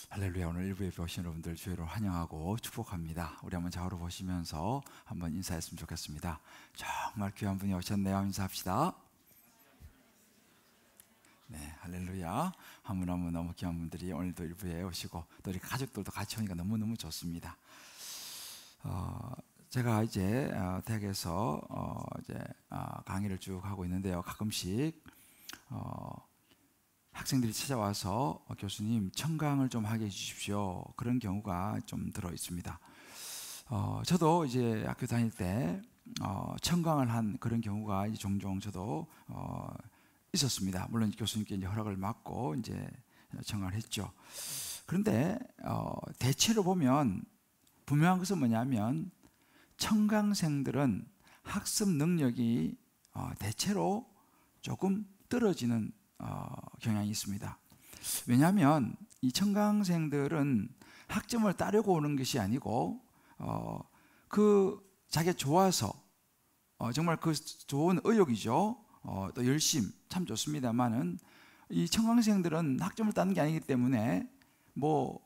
할렐루야. 오늘 일부 예배 오신 여러분들 주의로 환영하고 축복합니다. 우리 한번 좌우로 보시면서 한번 인사했으면 좋겠습니다. 정말 귀한 분이 오셨네요. 인사합시다. 네, 할렐루야. 한 분 한 분 너무 귀한 분들이 오늘도 일부에 오시고 또 우리 가족들도 같이 오니까 너무너무 좋습니다. 제가 이제 대학에서 강의를 쭉 하고 있는데요. 가끔씩 학생들이 찾아와서 교수님 청강을 좀 하게 해주십시오, 그런 경우가 좀 들어 있습니다. 저도 이제 학교 다닐 때 청강을 한 그런 경우가 이제 종종 저도 있었습니다. 물론 교수님께 이제 허락을 받고 이제 청강을 했죠. 그런데 대체로 보면 분명한 것은 뭐냐면 청강생들은 학습 능력이 대체로 조금 떨어지는 경향이 있습니다. 왜냐하면 이 청강생들은 학점을 따려고 오는 것이 아니고 자기가 좋아서 정말 그 좋은 의욕이죠. 또 열심 참 좋습니다만은 이 청강생들은 학점을 따는 게 아니기 때문에 뭐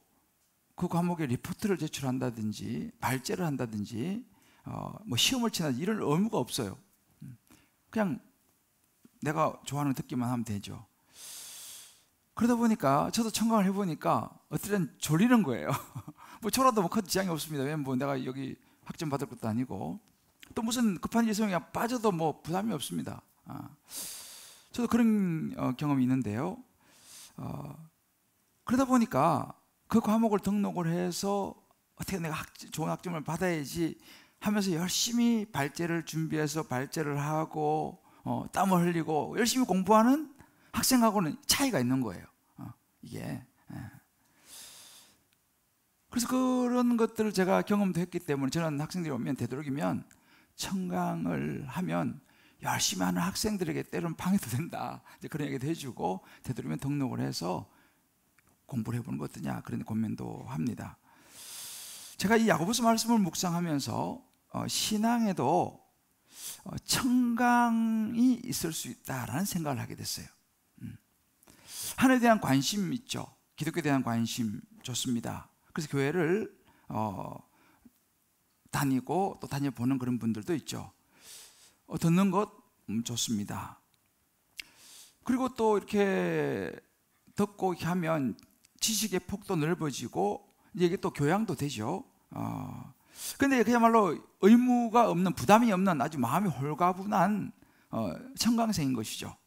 그 과목에 리포트를 제출한다든지 발제를 한다든지 뭐 시험을 친다든지 이런 의무가 없어요. 그냥 내가 좋아하는 듣기만 하면 되죠. 그러다 보니까 저도 청강을 해보니까 어떨 땐 졸리는 거예요. 뭐 졸아도 뭐 큰 지장이 없습니다. 왜냐면 뭐 내가 여기 학점 받을 것도 아니고 또 무슨 급한 일성이 빠져도 뭐 부담이 없습니다. 저도 그런 경험이 있는데요. 그러다 보니까 그 과목을 등록을 해서 어떻게 내가 좋은 학점을 받아야지 하면서 열심히 발제를 준비해서 발제를 하고 땀을 흘리고 열심히 공부하는 학생하고는 차이가 있는 거예요. 이게. 그래서 그런 것들을 제가 경험도 했기 때문에 저는 학생들이 오면 되도록이면 청강을 하면 열심히 하는 학생들에게 때로는 방해도 된다, 이제 그런 얘기도 해주고 되도록이면 등록을 해서 공부를 해보는 거 어떠냐, 그런 고민도 합니다. 제가 이 야고보서 말씀을 묵상하면서 신앙에도 청강이 있을 수 있다라는 생각을 하게 됐어요. 하나님에 대한 관심 있죠. 기독교에 대한 관심 좋습니다. 그래서 교회를 다니고 또 다녀보는 그런 분들도 있죠. 듣는 것 좋습니다. 그리고 또 이렇게 듣고 이렇게 하면 지식의 폭도 넓어지고 이게 또 교양도 되죠. 근데 그야말로 의무가 없는, 부담이 없는 아주 마음이 홀가분한 청강생인 것이죠.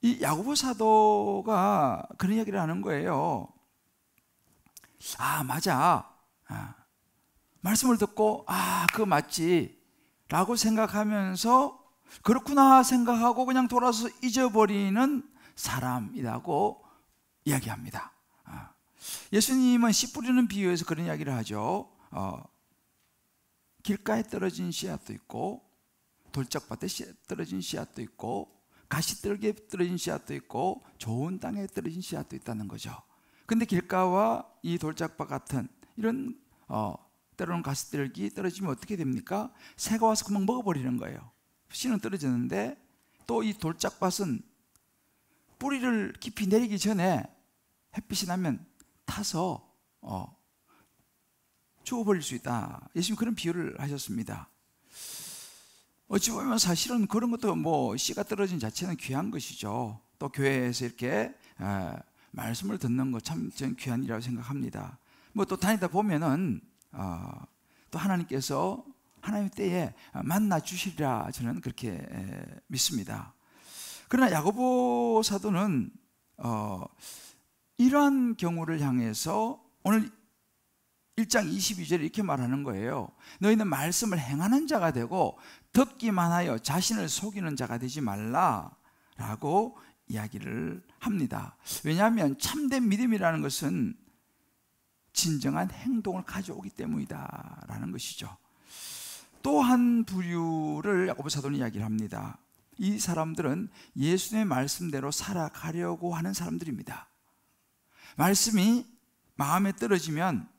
이 야고보 사도가 그런 이야기를 하는 거예요. 맞아. 말씀을 듣고 그거 맞지 라고 생각하면서 그렇구나 생각하고 그냥 돌아서 잊어버리는 사람이라고 이야기합니다. 예수님은 씨 뿌리는 비유에서 그런 이야기를 하죠. 길가에 떨어진 씨앗도 있고 돌짝밭에 떨어진 씨앗도 있고 가시떨기에 떨어진 씨앗도 있고 좋은 땅에 떨어진 씨앗도 있다는 거죠. 근데 길가와 이 돌짝밭 같은 이런 때로는 가시떨기 떨어지면 어떻게 됩니까? 새가 와서 그만 먹어버리는 거예요. 씨는 떨어졌는데 또 이 돌짝밭은 뿌리를 깊이 내리기 전에 햇빛이 나면 타서 죽어버릴 수 있다. 예수님 그런 비유를 하셨습니다. 어찌 보면 사실은 그런 것도 뭐 씨가 떨어진 자체는 귀한 것이죠. 또 교회에서 이렇게 말씀을 듣는 것 참 귀한 일이라고 생각합니다. 뭐 또 다니다 보면은 또 하나님께서 하나님의 때에 만나 주시리라 저는 그렇게 믿습니다. 그러나 야고보 사도는 이러한 경우를 향해서 오늘 1장 22절에 이렇게 말하는 거예요. 너희는 말씀을 행하는 자가 되고 듣기만 하여 자신을 속이는 자가 되지 말라라고 이야기를 합니다. 왜냐하면 참된 믿음이라는 것은 진정한 행동을 가져오기 때문이다라는 것이죠. 또 한 부류를 야고보 사도는 이야기를 합니다. 이 사람들은 예수님의 말씀대로 살아가려고 하는 사람들입니다. 말씀이 마음에 떨어지면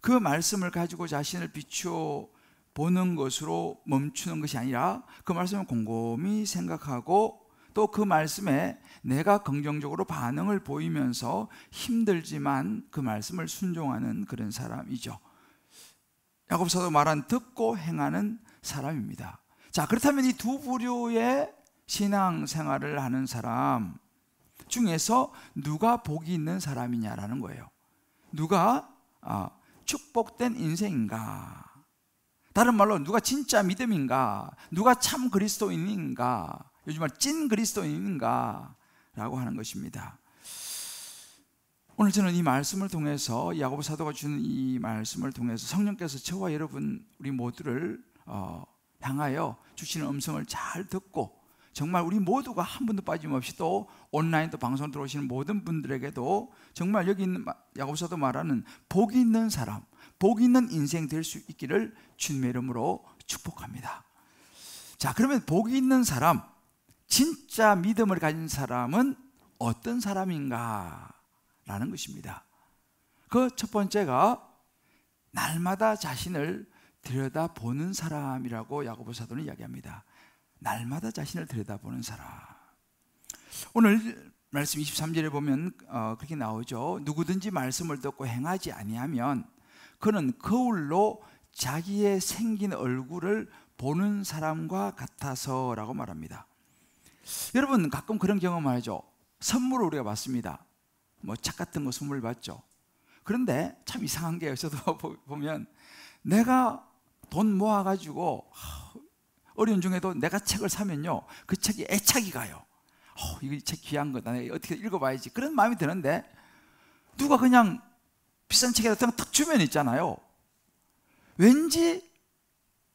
그 말씀을 가지고 자신을 비추어 보는 것으로 멈추는 것이 아니라 그 말씀을 곰곰이 생각하고 또 그 말씀에 내가 긍정적으로 반응을 보이면서 힘들지만 그 말씀을 순종하는 그런 사람이죠. 야고보서도 말한 듣고 행하는 사람입니다. 자, 그렇다면 이 두 부류의 신앙생활을 하는 사람 중에서 누가 복이 있는 사람이냐라는 거예요. 누가 축복된 인생인가? 다른 말로 누가 진짜 믿음인가? 누가 참 그리스도인인가? 요즘 말 찐 그리스도인인가? 라고 하는 것입니다. 오늘 저는 이 말씀을 통해서, 야고보 사도가 주는 이 말씀을 통해서 성령께서 저와 여러분 우리 모두를 향하여 주시는 음성을 잘 듣고, 정말 우리 모두가 한 분도 빠짐없이 또 온라인 또 방송 들어오시는 모든 분들에게도 정말 여기 있는 야고보서도 말하는 복 있는 사람, 복 있는 인생 될 수 있기를 주님의 이름으로 축복합니다. 자, 그러면 복 있는 사람, 진짜 믿음을 가진 사람은 어떤 사람인가? 라는 것입니다. 그 첫 번째가 날마다 자신을 들여다보는 사람이라고 야고보 사도는 이야기합니다. 날마다 자신을 들여다보는 사람. 오늘 말씀 23절에 보면 그렇게 나오죠. 누구든지 말씀을 듣고 행하지 아니하면 그는 거울로 자기의 생긴 얼굴을 보는 사람과 같아서라고 말합니다. 여러분 가끔 그런 경험하죠. 선물을 우리가 받습니다. 뭐 책 같은 거 선물 받죠. 그런데 참 이상한 게 저도 보면 내가 돈 모아가지고 어려운 중에도 내가 책을 사면요, 그 책이 애착이 가요. 이거 책 귀한 거다, 내가 어떻게 읽어봐야지, 그런 마음이 드는데, 누가 그냥 비싼 책이라도 탁 주면 있잖아요, 왠지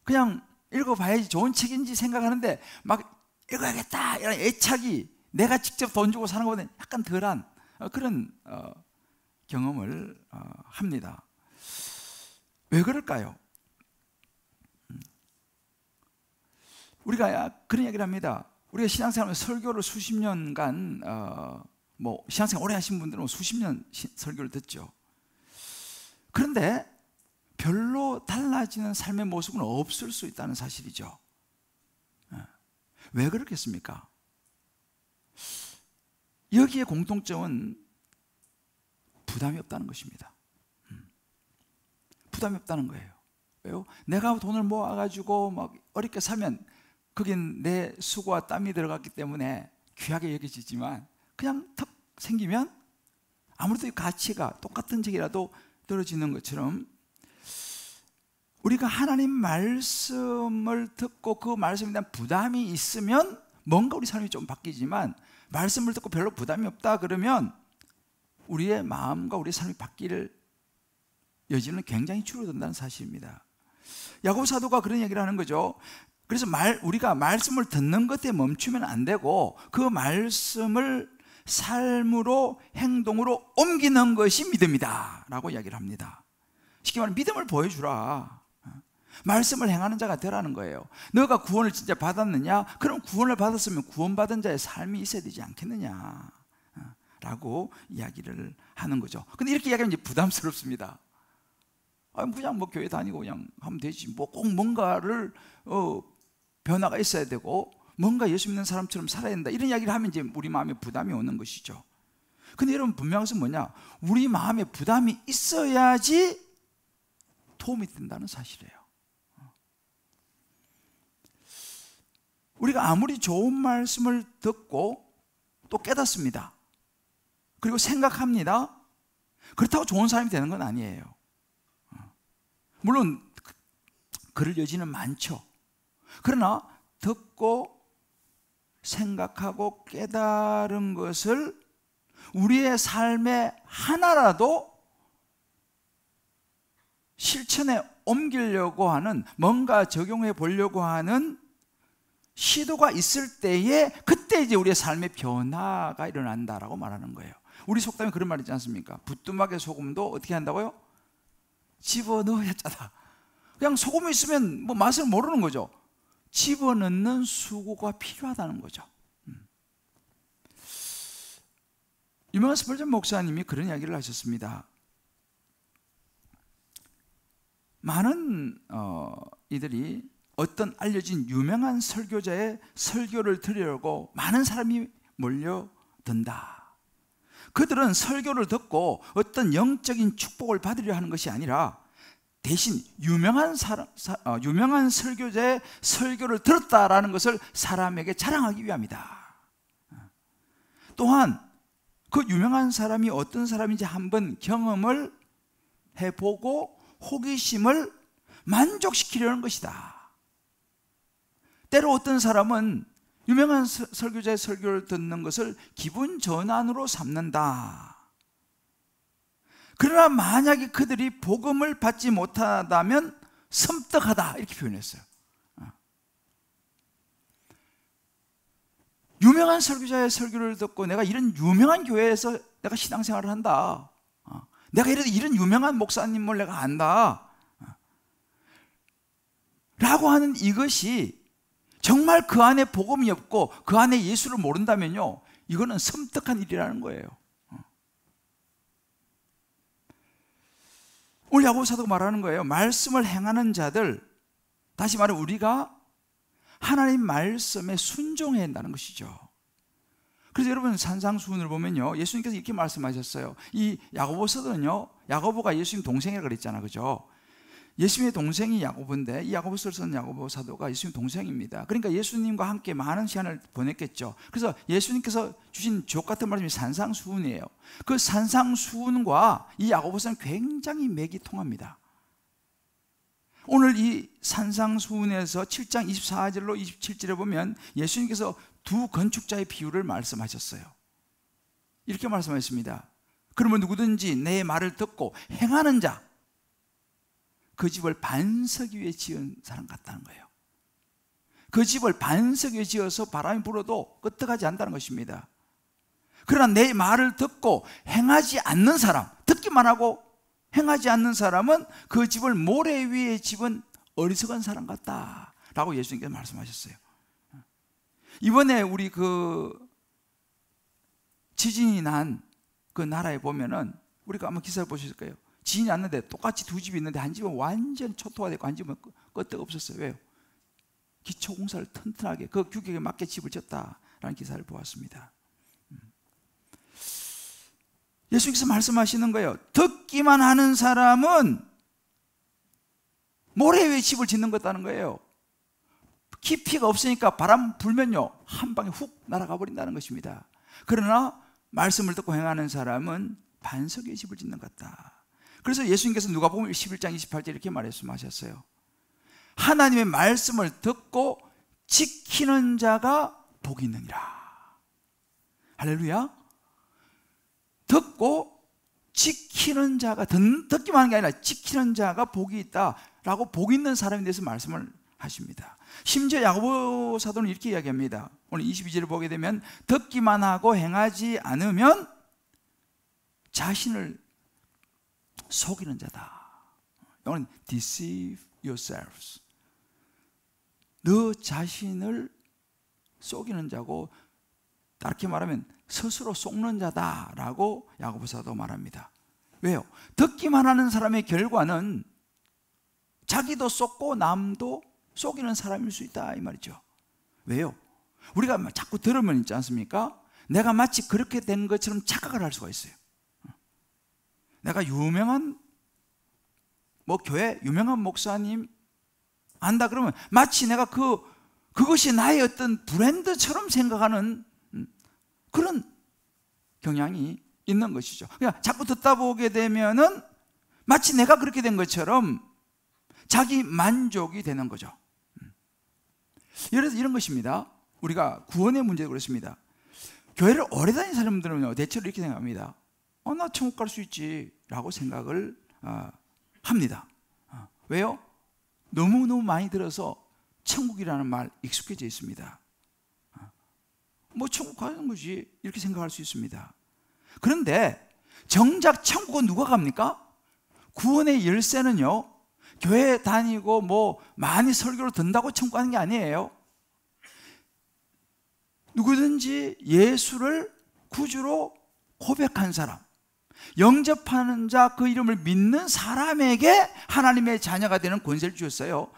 그냥 읽어봐야지 좋은 책인지 생각하는데 막 읽어야겠다 이런 애착이, 내가 직접 돈 주고 사는 것보다 약간 덜한 그런 경험을 합니다. 왜 그럴까요? 우리가 그런 얘기를 합니다. 우리가 신앙생활 설교를 수십 년간 신앙생활 오래 하신 분들은 수십 년 설교를 듣죠. 그런데 별로 달라지는 삶의 모습은 없을 수 있다는 사실이죠. 왜 그렇겠습니까? 여기에 공통점은 부담이 없다는 것입니다. 부담이 없다는 거예요. 왜요? 내가 돈을 모아가지고 막 어렵게 사면 거긴 내 수고와 땀이 들어갔기 때문에 귀하게 여겨지지만, 그냥 턱 생기면 아무래도 가치가 똑같은 책이라도 떨어지는 것처럼, 우리가 하나님 말씀을 듣고 그 말씀에 대한 부담이 있으면 뭔가 우리 삶이 좀 바뀌지만, 말씀을 듣고 별로 부담이 없다 그러면 우리의 마음과 우리의 삶이 바뀔 여지는 굉장히 줄어든다는 사실입니다. 야고보 사도가 그런 얘기를 하는 거죠. 그래서 우리가 말씀을 듣는 것에 멈추면 안 되고 그 말씀을 삶으로, 행동으로 옮기는 것이 믿음이다 라고 이야기를 합니다. 쉽게 말하면 믿음을 보여주라, 말씀을 행하는 자가 되라는 거예요. 너가 구원을 진짜 받았느냐? 그럼 구원을 받았으면 구원받은 자의 삶이 있어야 되지 않겠느냐 라고 이야기를 하는 거죠. 근데 이렇게 이야기하면 이제 부담스럽습니다. 그냥 교회 다니고 그냥 하면 되지, 꼭 뭔가를 변화가 있어야 되고 뭔가 예수 믿는 사람처럼 살아야 된다, 이런 이야기를 하면 이제 우리 마음에 부담이 오는 것이죠. 근데 여러분, 분명한 것은 뭐냐? 우리 마음에 부담이 있어야지 도움이 된다는 사실이에요. 우리가 아무리 좋은 말씀을 듣고 또 깨닫습니다, 그리고 생각합니다, 그렇다고 좋은 사람이 되는 건 아니에요. 물론 그럴 여지는 많죠. 그러나 듣고 생각하고 깨달은 것을 우리의 삶에 하나라도 실천에 옮기려고 하는, 뭔가 적용해 보려고 하는 시도가 있을 때에, 그때 이제 우리의 삶의 변화가 일어난다라고 말하는 거예요. 우리 속담에 그런 말 있지 않습니까? 부뚜막에 소금도 어떻게 한다고요? 집어넣어야 짜다. 그냥 소금이 있으면 맛을 모르는 거죠. 집어넣는 수고가 필요하다는 거죠. 유명한 스펄전 목사님이 그런 이야기를 하셨습니다. 많은 이들이 어떤 알려진 유명한 설교자의 설교를 들으려고 많은 사람이 몰려든다. 그들은 설교를 듣고 어떤 영적인 축복을 받으려 하는 것이 아니라 대신 유명한 설교자의 설교를 들었다라는 것을 사람에게 자랑하기 위함이다. 또한 그 유명한 사람이 어떤 사람인지 한번 경험을 해보고 호기심을 만족시키려는 것이다. 때로 어떤 사람은 유명한 설교자의 설교를 듣는 것을 기분 전환으로 삼는다. 그러나 만약에 그들이 복음을 받지 못하다면 섬뜩하다, 이렇게 표현했어요. 유명한 설교자의 설교를 듣고 내가 이런 유명한 교회에서 내가 신앙생활을 한다, 내가 이런 유명한 목사님을 내가 안다 라고 하는 이것이 정말 그 안에 복음이 없고 그 안에 예수를 모른다면요, 이거는 섬뜩한 일이라는 거예요. 오늘 야고보 사도가 말하는 거예요. 말씀을 행하는 자들, 다시 말해 우리가 하나님 말씀에 순종해야 한다는 것이죠. 그래서 여러분 산상수훈을 보면요, 예수님께서 이렇게 말씀하셨어요. 이 야고보서는요, 야고보가 예수님 동생이라고 그랬잖아, 그죠? 예수님의 동생이 야고보인데 이 야고보서를 쓴 야고보 사도가 예수님 동생입니다. 그러니까 예수님과 함께 많은 시간을 보냈겠죠. 그래서 예수님께서 주신 주옥 같은 말씀이 산상수훈이에요. 그 산상수훈과 이 야고보서는 굉장히 맥이 통합니다. 오늘 이 산상수훈에서 7장 24절로 27절에 보면 예수님께서 두 건축자의 비유를 말씀하셨어요. 이렇게 말씀하셨습니다. 그러면 누구든지 내 말을 듣고 행하는 자, 그 집을 반석 위에 지은 사람 같다는 거예요. 그 집을 반석 위에 지어서 바람이 불어도 끄떡하지 않는다는 것입니다. 그러나 내 말을 듣고 행하지 않는 사람, 듣기만 하고 행하지 않는 사람은 그 집을 모래 위에 집은 어리석은 사람 같다라고 예수님께서 말씀하셨어요. 이번에 우리 그 지진이 난 그 나라에 보면은 우리가 아마 기사를 보셨을 거예요. 지진이 났는데 똑같이 두 집이 있는데 한 집은 완전 초토화 되고 한 집은 끄떡 없었어요. 왜요? 기초공사를 튼튼하게 그 규격에 맞게 집을 지었다라는 기사를 보았습니다. 예수님께서 말씀하시는 거예요. 듣기만 하는 사람은 모래 위에 집을 짓는 것다는 거예요. 깊이가 없으니까 바람 불면요, 한 방에 훅 날아가 버린다는 것입니다. 그러나 말씀을 듣고 행하는 사람은 반석 위에 집을 짓는 것 같다. 그래서 예수님께서 누가복음 11장 28절 이렇게 말씀하셨어요. 하나님의 말씀을 듣고 지키는 자가 복이 있느니라. 할렐루야. 듣고 지키는 자가, 듣기만 하는 게 아니라 지키는 자가 복이 있다라고 복 있는 사람에 대해서 말씀을 하십니다. 심지어 야고보 사도는 이렇게 이야기합니다. 오늘 22절을 보게 되면 듣기만 하고 행하지 않으면 자신을 속이는 자다. 이건 deceive yourselves. 너 자신을 속이는 자고, 다르게 말하면 스스로 속는 자다라고 야고보 사도가 말합니다. 왜요? 듣기만 하는 사람의 결과는 자기도 속고 남도 속이는 사람일 수 있다, 이 말이죠. 왜요? 우리가 자꾸 들으면 있지 않습니까? 내가 마치 그렇게 된 것처럼 착각을 할 수가 있어요. 내가 유명한 교회 유명한 목사님 안다 그러면 마치 내가 그것이 나의 어떤 브랜드처럼 생각하는 그런 경향이 있는 것이죠. 그냥 자꾸 듣다 보게 되면은 마치 내가 그렇게 된 것처럼 자기 만족이 되는 거죠. 그래서 이런 것입니다. 우리가 구원의 문제도 그렇습니다. 교회를 오래 다닌 사람들은요, 대체로 이렇게 생각합니다. 나 천국 갈 수 있지 라고 생각을 합니다. 왜요? 너무너무 많이 들어서 천국이라는 말 익숙해져 있습니다. 천국 가는 거지 이렇게 생각할 수 있습니다. 그런데 정작 천국은 누가 갑니까? 구원의 열쇠는요, 교회 다니고 많이 설교를 듣는다고 천국 가는 게 아니에요. 누구든지 예수를 구주로 고백한 사람, 영접하는 자, 그 이름을 믿는 사람에게 하나님의 자녀가 되는 권세를 주셨어요.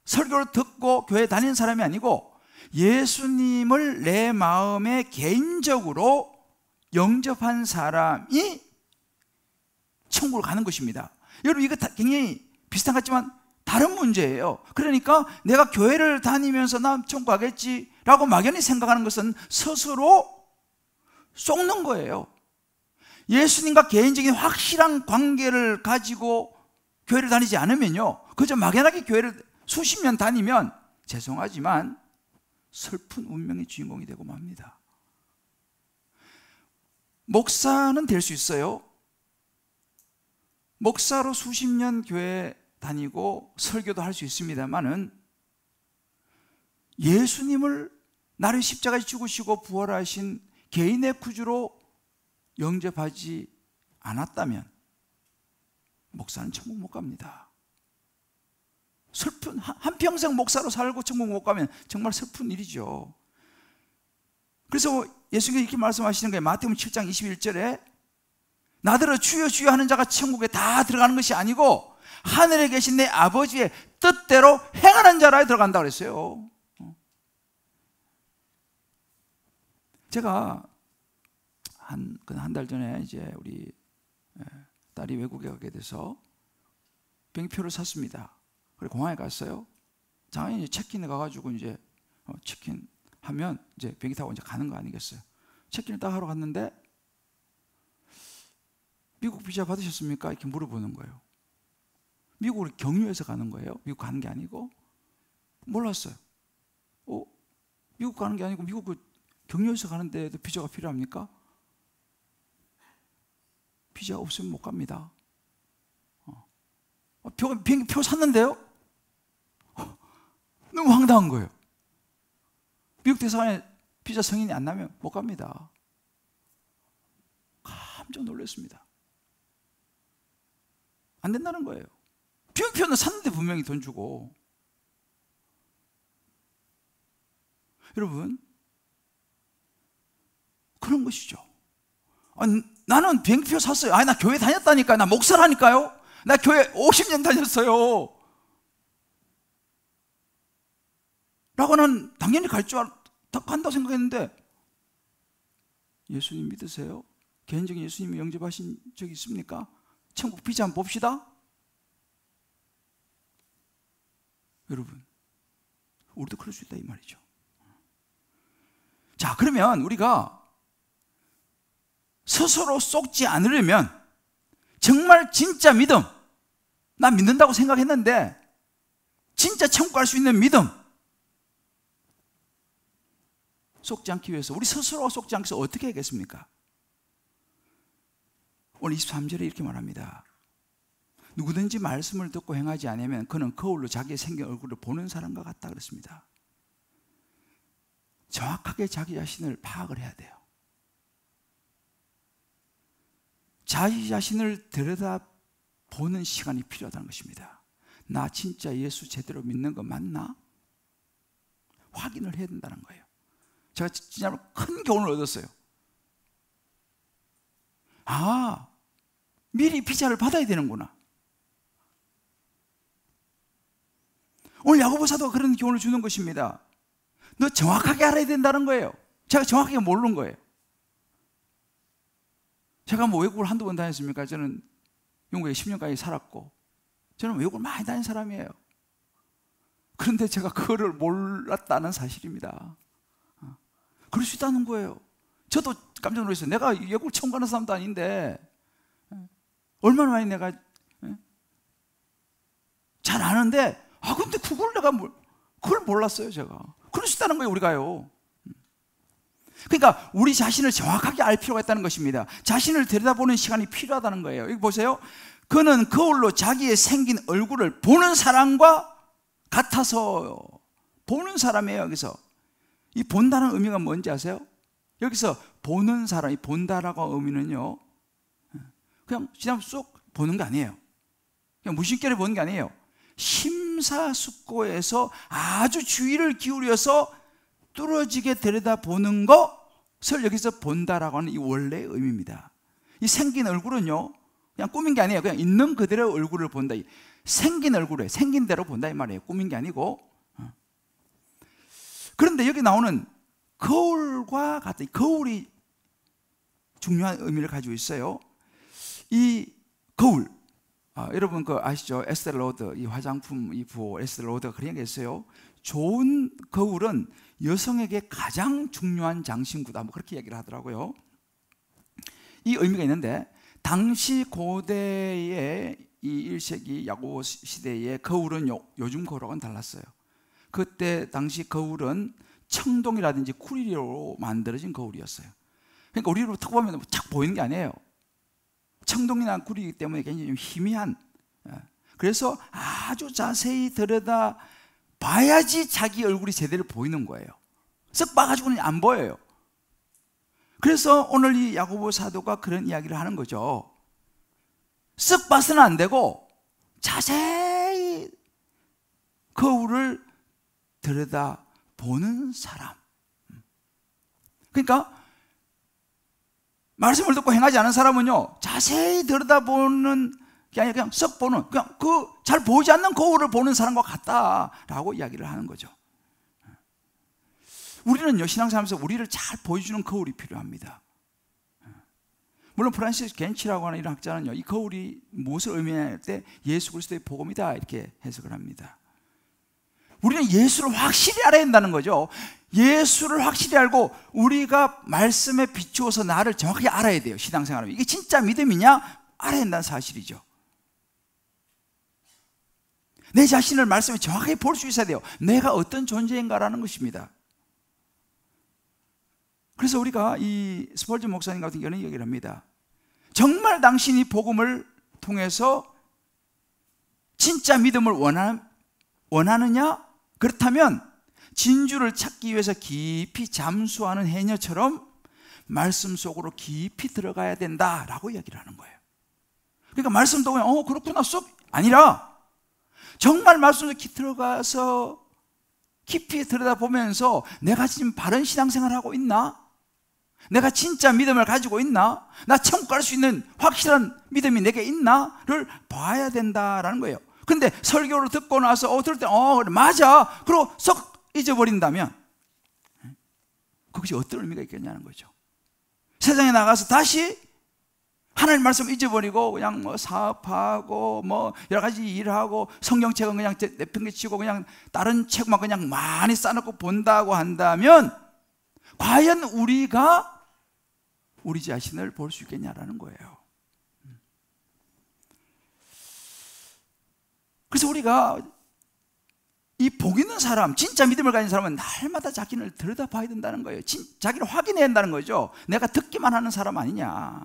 설교를 듣고 교회 다니는 사람이 아니고 예수님을 내 마음에 개인적으로 영접한 사람이 천국을 가는 것입니다. 여러분, 이거 굉장히 비슷한 것 같지만 다른 문제예요. 그러니까 내가 교회를 다니면서 나 천국 가겠지라고 막연히 생각하는 것은 스스로 속는 거예요. 예수님과 개인적인 확실한 관계를 가지고 교회를 다니지 않으면요, 그저 막연하게 교회를 수십 년 다니면 죄송하지만 슬픈 운명의 주인공이 되고 맙니다. 목사는 될 수 있어요. 목사로 수십 년 교회 다니고 설교도 할 수 있습니다만은 예수님을 나를 십자가에 죽으시고 부활하신 개인의 구주로 영접하지 않았다면 목사는 천국 못 갑니다. 슬픈, 한평생 목사로 살고 천국 못 가면 정말 슬픈 일이죠. 그래서 예수님이 이렇게 말씀하시는 거예요. 마태복음 7장 21절에 나더러 주여 주여 하는 자가 천국에 다 들어가는 것이 아니고 하늘에 계신 내 아버지의 뜻대로 행하는 자라에 들어간다고 그랬어요. 제가 한 달 전에 이제 우리 딸이 외국에 가게 돼서 비행기표를 샀습니다. 그리고 공항에 갔어요. 당연히 체크인에 가가지고 이제 체크인하면 이제 비행기 타고 이제 가는 거 아니겠어요? 체크인을 딱 하러 갔는데 미국 비자 받으셨습니까? 이렇게 물어보는 거예요. 미국을 경유해서 가는 거예요. 미국 가는 게 아니고. 몰랐어요. 미국 가는 게 아니고 미국 경유해서 가는데도 비자가 필요합니까? 비자가 없으면 못 갑니다. 비행기 표 샀는데요? 너무 황당한 거예요. 미국 대사관에 비자 승인이 안 나면 못 갑니다. 깜짝 놀랐습니다. 안 된다는 거예요. 비행표는 샀는데 분명히 돈 주고. 여러분, 그런 것이죠. 나는 비행표 샀어요. 나 교회 다녔다니까요. 나 목사라니까요. 나 교회 50년 다녔어요. 라고 난 당연히 간다고 생각했는데, 예수님 믿으세요? 개인적인 예수님이 영접하신 적이 있습니까? 천국 비자 한번 봅시다. 여러분, 우리도 그럴 수 있다 이 말이죠. 자, 그러면 우리가 스스로 속지 않으려면 정말 진짜 믿음, 나 믿는다고 생각했는데 진짜 천국 갈 수 있는 믿음, 속지 않기 위해서 우리 스스로 속지 않기 위해서 어떻게 하겠습니까? 오늘 23절에 이렇게 말합니다. 누구든지 말씀을 듣고 행하지 않으면 그는 거울로 자기의 생긴 얼굴을 보는 사람과 같다 그랬습니다. 정확하게 자기 자신을 파악을 해야 돼요. 자기 자신을 들여다보는 시간이 필요하다는 것입니다. 나 진짜 예수 제대로 믿는 거 맞나? 확인을 해야 된다는 거예요. 제가 진짜로 큰 교훈을 얻었어요. 미리 비자를 받아야 되는구나. 오늘 야고보 사도가 그런 교훈을 주는 것입니다. 너 정확하게 알아야 된다는 거예요. 제가 정확하게 모르는 거예요. 제가 뭐 외국을 한두 번 다녔습니까? 저는 영국에 10년까지 살았고, 저는 외국을 많이 다닌 사람이에요. 그런데 제가 그거를 몰랐다는 사실입니다. 그럴 수 있다는 거예요. 저도 깜짝 놀랐어요. 내가 외국을 처음 가는 사람도 아닌데 얼마나 많이 내가 잘 아는데, 근데 그걸 내가 그걸 몰랐어요. 제가. 그럴 수 있다는 거예요. 우리가요. 그러니까 우리 자신을 정확하게 알 필요가 있다는 것입니다. 자신을 들여다보는 시간이 필요하다는 거예요. 여기 보세요. 그는 거울로 자기의 생긴 얼굴을 보는 사람과 같아서. 보는 사람이에요. 여기서 이 본다는 의미가 뭔지 아세요? 여기서 보는 사람이, 본다라고 의미는요, 그냥 쏙 보는 게 아니에요. 그냥 무심결에 보는 게 아니에요. 심사숙고해서 아주 주의를 기울여서 뚫어지게 들여다보는 것을 여기서 본다라고 하는 이 원래의 의미입니다. 이 생긴 얼굴은요, 그냥 꾸민 게 아니에요. 그냥 있는 그대로 얼굴을 본다. 생긴 얼굴에 생긴 대로 본다 이 말이에요. 꾸민 게 아니고. 그런데 여기 나오는 거울과 같은, 거울이 중요한 의미를 가지고 있어요. 이 거울, 여러분 그 아시죠? 에스테 로더, 이 화장품 이 부호 에스테 로더가 그런 얘기 했어요. 좋은 거울은 여성에게 가장 중요한 장신구다, 뭐 그렇게 얘기를 하더라고요. 이 의미가 있는데, 당시 고대의 이 1세기 야고보 시대의 거울은 요즘 거울하고는 달랐어요. 그때 당시 거울은 청동이라든지 구리로 만들어진 거울이었어요. 그러니까 우리로 탁 보면 착 보이는 게 아니에요. 청동이나 구리이기 때문에 굉장히 좀 희미한, 그래서 아주 자세히 들여다 봐야지 자기 얼굴이 제대로 보이는 거예요. 쓱 봐가지고는 안 보여요. 그래서 오늘 이 야고보 사도가 그런 이야기를 하는 거죠. 쓱 봐서는 안 되고 자세히 거울을 들여다 보는 사람. 그러니까 말씀을 듣고 행하지 않은 사람은요, 자세히 들여다보는 게 아니라 그냥 썩 보는, 그냥 그 잘 보이지 않는 거울을 보는 사람과 같다라고 이야기를 하는 거죠. 우리는요, 신앙생활하면서 우리를 잘 보여주는 거울이 필요합니다. 물론 프란시스 겐치라고 하는 이런 학자는요, 이 거울이 무엇을 의미할 때 예수 그리스도의 복음이다 이렇게 해석을 합니다. 우리는 예수를 확실히 알아야 된다는 거죠. 예수를 확실히 알고 우리가 말씀에 비추어서 나를 정확하게 알아야 돼요. 신앙생활하면 이게 진짜 믿음이냐 알아야 된다는 사실이죠. 내 자신을 말씀에 정확하게 볼 수 있어야 돼요. 내가 어떤 존재인가라는 것입니다. 그래서 우리가 이 스펄전 목사님 같은 경우는 얘기를 합니다. 정말 당신이 복음을 통해서 진짜 믿음을 원하느냐? 그렇다면 진주를 찾기 위해서 깊이 잠수하는 해녀처럼 말씀 속으로 깊이 들어가야 된다라고 이야기를 하는 거예요. 그러니까 말씀도 그냥 그렇구나 쏙 아니라 정말 말씀 속에 들어가서 깊이 들여다보면서 내가 지금 바른 신앙생활을 하고 있나? 내가 진짜 믿음을 가지고 있나? 나 천국 갈 수 있는 확실한 믿음이 내게 있나를 봐야 된다라는 거예요. 근데 설교를 듣고 나서 들을 때 그래, 맞아 그러고 썩 잊어버린다면 그것이 어떤 의미가 있겠냐는 거죠. 세상에 나가서 다시 하나님 말씀 잊어버리고 그냥 뭐 사업하고 뭐 여러 가지 일하고 성경책은 그냥 내팽개치고 그냥 다른 책만 그냥 많이 쌓아놓고 본다고 한다면 과연 우리가 우리 자신을 볼 수 있겠냐라는 거예요. 그래서 우리가 이 복 있는 사람, 진짜 믿음을 가진 사람은 날마다 자기를 들여다봐야 된다는 거예요. 자기를 확인해야 된다는 거죠. 내가 듣기만 하는 사람 아니냐.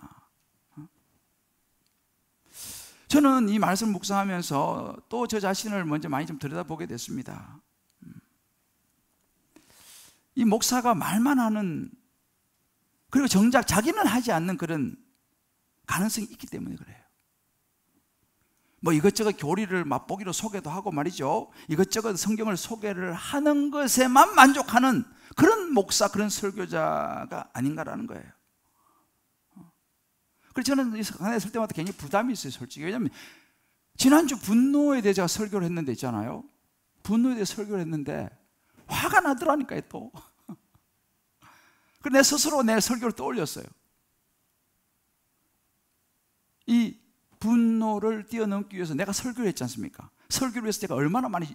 저는 이 말씀 묵상하면서 또 저 자신을 먼저 많이 좀 들여다보게 됐습니다. 이 목사가 말만 하는, 그리고 정작 자기는 하지 않는 그런 가능성이 있기 때문에 그래요. 뭐 이것저것 교리를 맛보기로 소개도 하고 말이죠. 이것저것 성경을 소개를 하는 것에만 만족하는 그런 목사, 그런 설교자가 아닌가라는 거예요. 그래서 저는 이 강단에 설 때마다 굉장히 부담이 있어요, 솔직히. 왜냐하면 지난주 분노에 대해 제가 설교를 했는데 있잖아요. 분노에 대해 설교를 했는데 화가 나더라니까요, 또. 그래서 내 스스로 내 설교를 떠올렸어요. 이 분노를 뛰어넘기 위해서 내가 설교를 했지 않습니까? 설교를 위해서 제가 얼마나 많이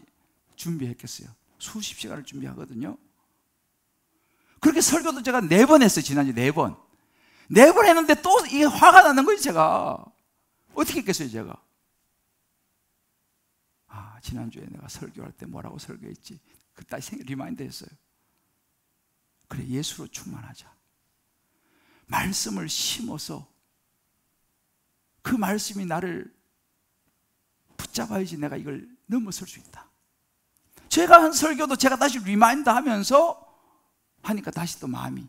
준비했겠어요. 수십 시간을 준비하거든요. 그렇게 설교도 제가 4번 했어요. 지난주 4번. 4번 했는데 또 이게 화가 나는 거예요. 제가 어떻게 했겠어요. 제가 지난주에 내가 설교할 때 뭐라고 설교했지, 그때 리마인드 했어요. 그래, 예수로 충만하자. 말씀을 심어서 그 말씀이 나를 붙잡아야지 내가 이걸 넘어설 수 있다. 제가 한 설교도 제가 다시 리마인드 하면서 하니까 다시 또 마음이,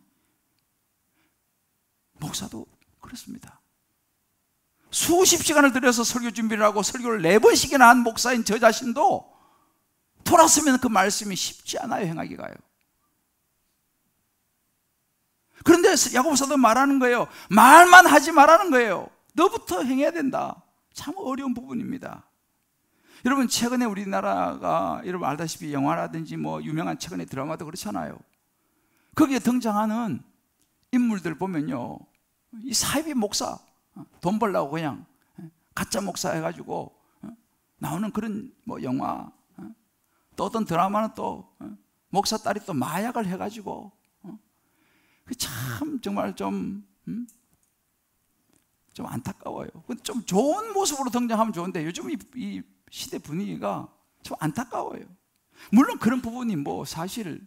목사도 그렇습니다. 수십 시간을 들여서 설교 준비를 하고 설교를 4번씩이나 한 목사인 저 자신도 돌았으면 그 말씀이 쉽지 않아요, 행하기가요. 그런데 야고보 사도 말하는 거예요. 말만 하지 말라는 거예요. 너부터 행해야 된다. 참 어려운 부분입니다. 여러분, 최근에 우리나라가 여러분 알다시피 영화라든지 뭐 유명한 최근에 드라마도 그렇잖아요. 거기에 등장하는 인물들 보면요, 이 사이비 목사, 돈 벌려고 그냥 가짜 목사 해가지고 나오는 그런 뭐 영화, 또 어떤 드라마는 또 목사 딸이 또 마약을 해가지고, 참 정말 좀 안타까워요. 좀 좋은 모습으로 등장하면 좋은데 요즘 이 시대 분위기가 좀 안타까워요. 물론 그런 부분이 뭐 사실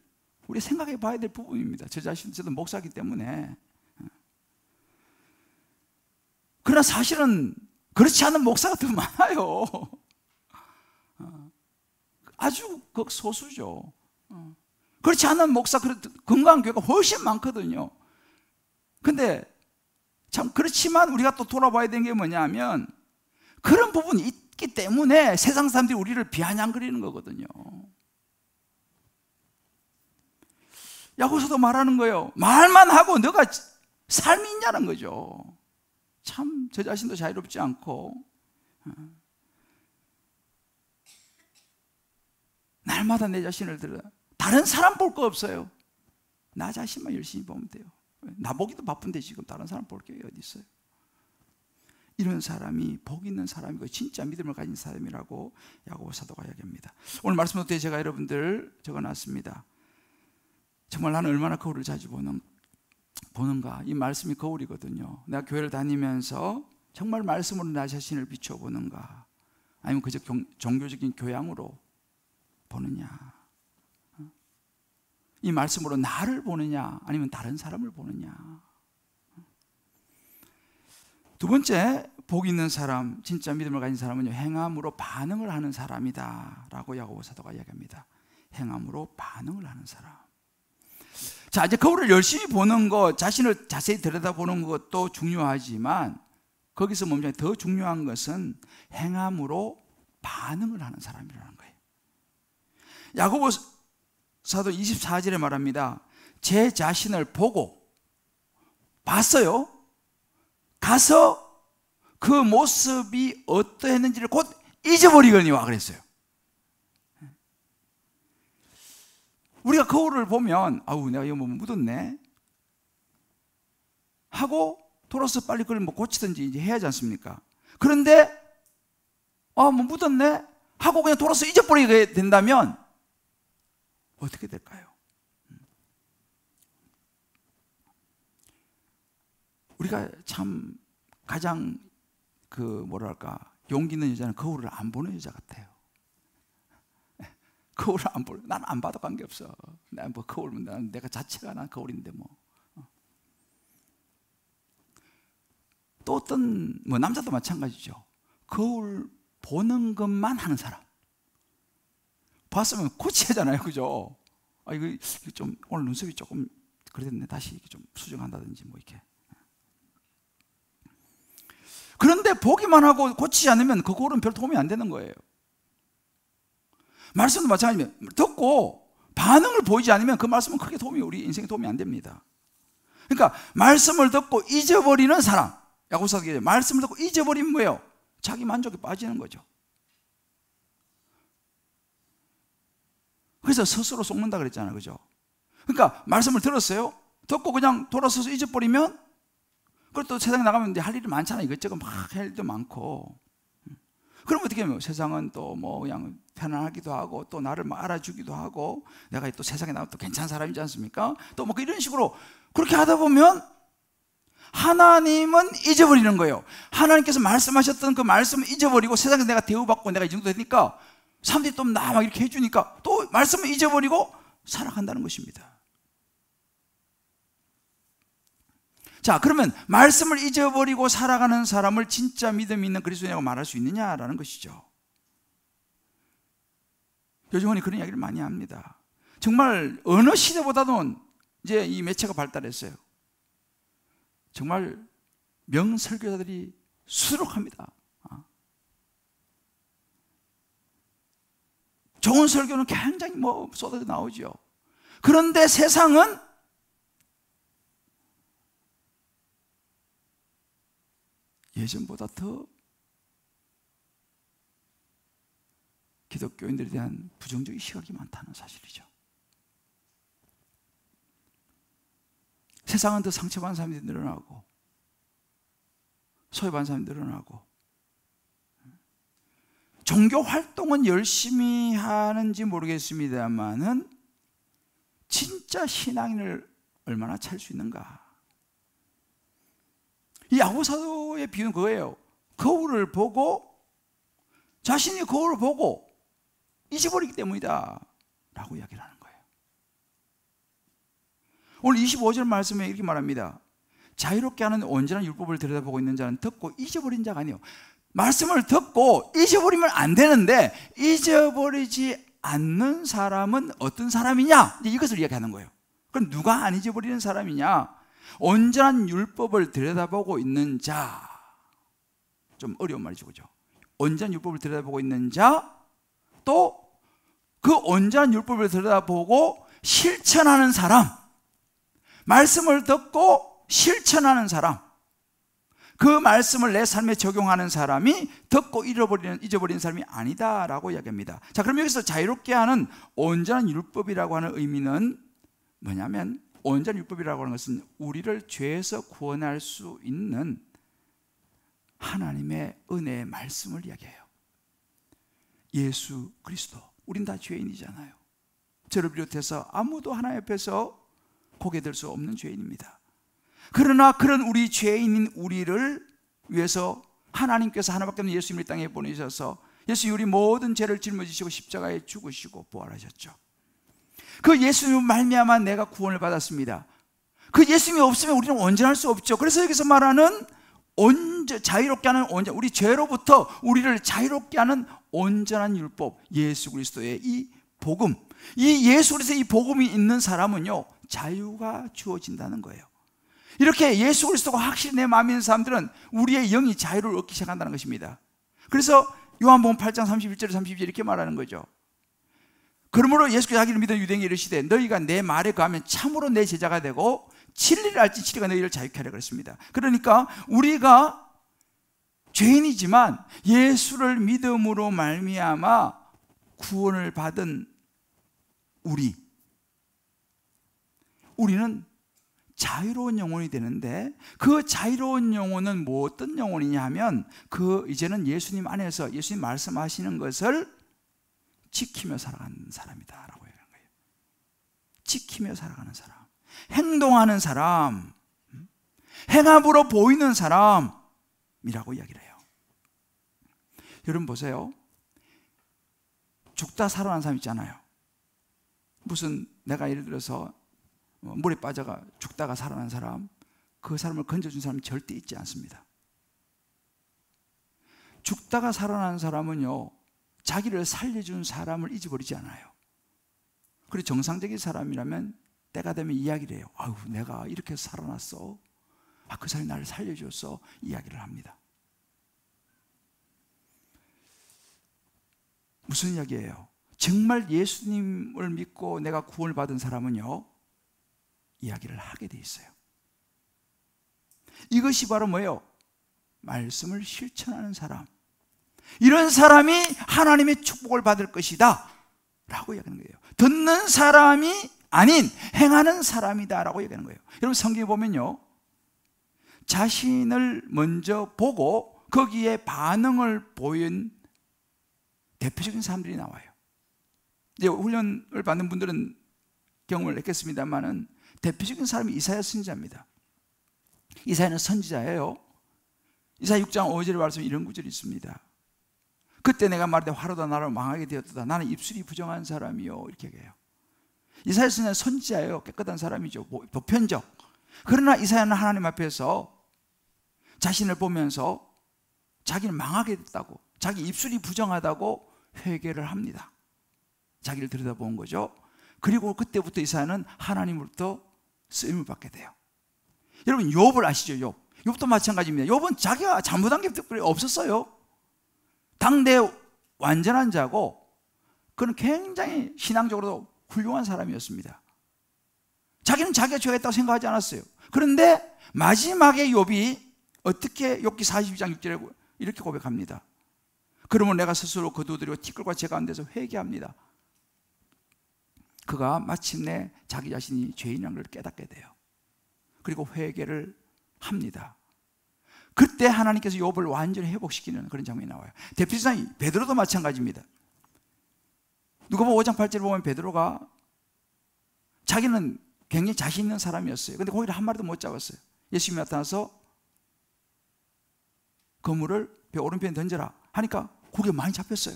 우리 생각해 봐야 될 부분입니다. 저 자신, 저도 목사이기 때문에. 그러나 사실은 그렇지 않은 목사가 더 많아요. 아주 극소수죠. 그렇지 않은 목사, 건강한 교회가 훨씬 많거든요. 근데 참 그렇지만 우리가 또 돌아봐야 되는 게 뭐냐면, 그런 부분이 있기 때문에 세상 사람들이 우리를 비아냥거리는 거거든요. 야고보서도 말하는 거예요. 말만 하고 너가 삶이 있냐는 거죠. 참 저 자신도 자유롭지 않고, 날마다 내 자신을 들어, 다른 사람 볼 거 없어요. 나 자신만 열심히 보면 돼요. 나 보기도 바쁜데 지금 다른 사람 볼 게 어디 있어요? 이런 사람이 복 있는 사람이고 진짜 믿음을 가진 사람이라고 야고보 사도가 이야기합니다. 오늘 말씀 노트에 제가 여러분들 적어놨습니다. 정말 나는 얼마나 거울을 자주 보는가. 이 말씀이 거울이거든요. 내가 교회를 다니면서 정말 말씀으로 나 자신을 비춰보는가, 아니면 그저 종교적인 교양으로 보느냐, 이 말씀으로 나를 보느냐, 아니면 다른 사람을 보느냐. 두 번째, 복 있는 사람, 진짜 믿음을 가진 사람은요, 행함으로 반응을 하는 사람이다 라고 야고보 사도가 이야기합니다. 행함으로 반응을 하는 사람. 자, 이제 거울을 열심히 보는 것, 자신을 자세히 들여다보는 것도 중요하지만 거기서 멈춰 더 중요한 것은 행함으로 반응을 하는 사람이라는 거예요. 야고보 사도 24절에 말합니다. 제 자신을 보고, 봤어요. 가서 그 모습이 어떠했는지를 곧 잊어버리거니와 그랬어요. 우리가 거울을 보면 아우 내가 이거 뭐 묻었네 하고 돌아서 빨리 그걸 뭐 고치든지 이제 해야 하지 않습니까? 그런데 뭐 묻었네 하고 그냥 돌아서 잊어버리게 된다면 어떻게 될까요? 우리가 참 가장 용기 있는 여자는 거울을 안 보는 여자 같아요. 거울을 안 보는, 난 안 봐도 관계없어. 난 뭐 거울 보면 내가 자체가 난 거울인데 뭐. 또 어떤 남자도 마찬가지죠. 거울 보는 것만 하는 사람. 봤으면 고쳐야잖아요, 그죠? 이거 좀 오늘 눈썹이 조금 그랬네. 다시 이렇게 좀 수정한다든지 뭐 이렇게. 그런데 보기만 하고 고치지 않으면 그 거울은 별 도움이 안 되는 거예요. 말씀도 마찬가지입니다. 듣고 반응을 보이지 않으면 그 말씀은 크게 우리 인생에 도움이 안 됩니다. 그러니까 말씀을 듣고 잊어버리는 사람, 야고보서 말씀을 듣고 잊어버리면 뭐예요? 자기 만족에 빠지는 거죠. 그래서 스스로 속는다 그랬잖아요, 그죠? 그러니까 말씀을 들었어요. 듣고 그냥 돌아서서 잊어버리면, 그리고 또 세상에 나가면 이제 할 일이 많잖아요. 이것저것 막 할 일도 많고. 그럼 어떻게 하면 세상은 또 뭐 그냥 편안하기도 하고 또 나를 뭐 알아주기도 하고 내가 또 세상에 나가면 또 괜찮은 사람이지 않습니까? 또 뭐 이런 식으로 그렇게 하다 보면 하나님은 잊어버리는 거예요. 하나님께서 말씀하셨던 그 말씀을 잊어버리고 세상에 내가 대우받고 내가 이 정도 되니까 사람들이 또 나 막 이렇게 해주니까 또 말씀을 잊어버리고 살아간다는 것입니다. 자, 그러면 말씀을 잊어버리고 살아가는 사람을 진짜 믿음 있는 그리스도인이라고 말할 수 있느냐라는 것이죠. 요즘은 그런 이야기를 많이 합니다. 정말 어느 시대보다도 이제 이 매체가 발달했어요. 정말 명설교사들이 수두룩합니다. 좋은 설교는 굉장히 쏟아져 나오죠. 그런데 세상은 예전보다 더 기독교인들에 대한 부정적인 시각이 많다는 사실이죠. 세상은 더 상처받은 사람들이 늘어나고 소외받은 사람들이 늘어나고, 종교 활동은 열심히 하는지 모르겠습니다만은 진짜 신앙인을 얼마나 찾을 수 있는가. 이 야고보 사도의 비유는 그거예요. 거울을 보고, 자신이 거울을 보고 잊어버리기 때문이다 라고 이야기를 하는 거예요. 오늘 25절 말씀에 이렇게 말합니다. 자유롭게 하는 온전한 율법을 들여다보고 있는 자는 듣고 잊어버린 자가 아니에요. 말씀을 듣고 잊어버리면 안 되는데, 잊어버리지 않는 사람은 어떤 사람이냐, 이것을 이야기하는 거예요. 그럼 누가 안 잊어버리는 사람이냐? 온전한 율법을 들여다보고 있는 자. 좀 어려운 말이죠, 그죠? 온전한 율법을 들여다보고 있는 자, 또 그 온전한 율법을 들여다보고 실천하는 사람, 말씀을 듣고 실천하는 사람, 그 말씀을 내 삶에 적용하는 사람이 듣고 잊어버리는 사람이 아니다라고 이야기합니다. 자, 그럼 여기서 자유롭게 하는 온전한 율법이라고 하는 의미는 뭐냐면, 온전한 율법이라고 하는 것은 우리를 죄에서 구원할 수 있는 하나님의 은혜의 말씀을 이야기해요. 예수 그리스도. 우린 다 죄인이잖아요. 저를 비롯해서 아무도 하나님 앞에서 고개 들 수 없는 죄인입니다. 그러나 그런 우리 죄인인 우리를 위해서 하나님께서 하나밖에 없는 예수님을 땅에 보내셔서 예수님이 우리 모든 죄를 짊어지시고 십자가에 죽으시고 부활하셨죠. 그 예수님을 말미암아 내가 구원을 받았습니다. 그 예수님이 없으면 우리는 온전할 수 없죠. 그래서 여기서 말하는 자유롭게 하는 우리 죄로부터 우리를 자유롭게 하는 온전한 율법, 예수 그리스도의 이 복음, 이 예수 그리스도의 이 복음이 있는 사람은요, 자유가 주어진다는 거예요. 이렇게 예수 그리스도가 확실히 내 마음에 있는 사람들은 우리의 영이 자유를 얻기 시작한다는 것입니다. 그래서 요한복음 8장 31절 32절 이렇게 말하는 거죠. 그러므로 예수께서 자기를 믿은 유대인이 이르시되 너희가 내 말에 거하면 참으로 내 제자가 되고 진리를 알지 진리가 너희를 자유케 하려 그랬습니다. 그러니까 우리가 죄인이지만 예수를 믿음으로 말미암아 구원을 받은 우리는 자유로운 영혼이 되는데, 그 자유로운 영혼은 뭐 어떤 영혼이냐 하면, 이제는 예수님 안에서 예수님 말씀하시는 것을 지키며 살아가는 사람이다라고 하는 거예요. 지키며 살아가는 사람, 행동하는 사람, 행함으로 보이는 사람이라고 이야기를 해요. 여러분 보세요. 죽다 살아난 사람 있잖아요. 무슨 내가 예를 들어서 물에 빠져가 죽다가 살아난 사람, 그 사람을 건져준 사람은 절대 있지 않습니다. 죽다가 살아난 사람은요, 자기를 살려준 사람을 잊어버리지 않아요. 그리고 정상적인 사람이라면 때가 되면 이야기를 해요. 아유, 내가 이렇게 살아났어. 그 사람이 나를 살려줬어. 이야기를 합니다. 무슨 이야기예요? 정말 예수님을 믿고 내가 구원을 받은 사람은요, 이야기를 하게 돼 있어요. 이것이 바로 뭐예요? 말씀을 실천하는 사람. 이런 사람이 하나님의 축복을 받을 것이다 라고 이야기하는 거예요. 듣는 사람이 아닌 행하는 사람이다 라고 얘기하는 거예요. 여러분 성경에 보면요, 자신을 먼저 보고 거기에 반응을 보인 대표적인 사람들이 나와요. 이제 훈련을 받는 분들은 경험을 했겠습니다만은 대표적인 사람이 이사야 선지자입니다. 이사야는 선지자예요. 이사야 6장 5절에 말씀에 이런 구절이 있습니다. 그때 내가 말하되 화로다 나를 망하게 되었다. 나는 입술이 부정한 사람이요. 이렇게 얘기해요. 이사야 선지자는 선지자예요. 깨끗한 사람이죠. 보편적. 그러나 이사야는 하나님 앞에서 자신을 보면서 자기는 망하게 됐다고, 자기 입술이 부정하다고 회개를 합니다. 자기를 들여다본 거죠. 그리고 그때부터 이사야는 하나님으로부터 쓰임을 받게 돼요. 여러분 욥을 아시죠? 욥도 마찬가지입니다. 욥은 자기가 잘못한 게 특별히 없었어요. 당대 완전한 자고, 그는 굉장히 신앙적으로도 훌륭한 사람이었습니다. 자기는 자기가 죄가 있다고 생각하지 않았어요. 그런데 마지막에 욥이 어떻게 욥기 42장 6절에 이렇게 고백합니다. 그러면 내가 스스로 거두어들이고 티끌과 제 가운데서 회개합니다. 그가 마침내 자기 자신이 죄인이라는 걸 깨닫게 돼요. 그리고 회개를 합니다. 그때 하나님께서 욥을 완전히 회복시키는 그런 장면이 나와요. 대표적인 베드로도 마찬가지입니다. 누가복음 5장 8절을 보면 베드로가 자기는 굉장히 자신 있는 사람이었어요. 근데 고기를 한 마리도 못 잡았어요. 예수님이 나타나서 그물을 배 오른편에 던져라 하니까 고기가 많이 잡혔어요.